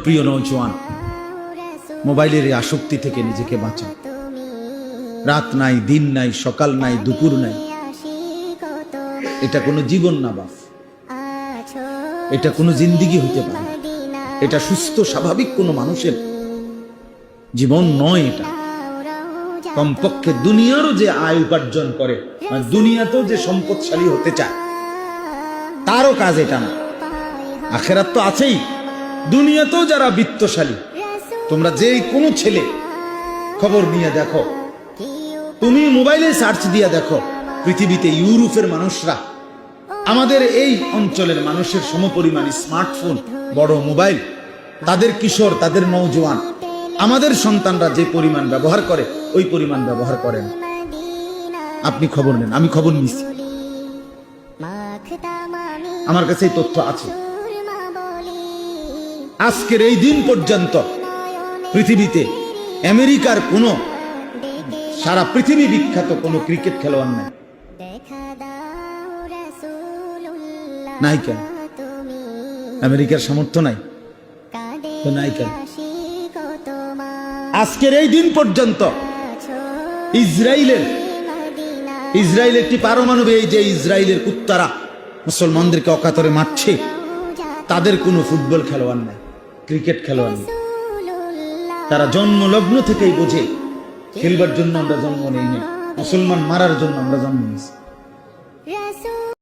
প্রিয় নওজোয়ান, মোবাইলের এই আসক্তি থেকে নিজেকে বাঁচাও। রাত নাই, দিন নাই, সকাল নাই, দুপুর নাই, এটা কোনো জীবন না বাপ, এটা কোনো জিন্দিগি হতে পারে, এটা সুস্থ স্বাভাবিক কোনো মানুষের জীবন নয়। এটা কমপক্ষে দুনিয়ারও যে আয় উপার্জন করে, দুনিয়াতেও যে সম্পদশালী হতে চায়, তারও কাজ এটা না। আখেরাত তো আছেই, দুনিয়াতেও যারা বিত্তশালী, তোমরা যে কোনো ছেলে খবর নিয়ে দেখো, তুমি মোবাইলে সার্চ দিয়ে দেখো, পৃথিবীতে ইউরোপের মানুষরা আমাদের এই অঞ্চলের মানুষের সমপরিমাণ স্মার্টফোন, বড় মোবাইল, তাদের কিশোর, তাদের নওজোয়ান, আমাদের সন্তানরা যে পরিমাণ ব্যবহার করে ওই পরিমাণ ব্যবহার করেন। আপনি খবর নেন, আমি খবর নিচ্ছি, আমার কাছে এই তথ্য আছে। আজকের এই দিন পর্যন্ত পৃথিবীতে আমেরিকার কোনো, সারা পৃথিবী বিখ্যাত কোনো ক্রিকেট খেলোয়াড় নাই। নাই কেন? আমেরিকার সামর্থ্য নাই তো নাই কেন? আজকের এই দিন পর্যন্ত ইসরায়েলের একটি পারমাণবিক, এই যে ইসরায়েলের কুত্তারা মুসলমানদেরকে অকাতরে মারছে, তাদের কোনো ফুটবল খেলোয়াড় নাই, ক্রিকেট খেলোয়াড় নেই। তারা জন্মলগ্ন থেকেই বোঝে খেলবার জন্য আমরা জন্ম নেই, মুসলমান মারার জন্য আমরা জন্ম নিয়েছি।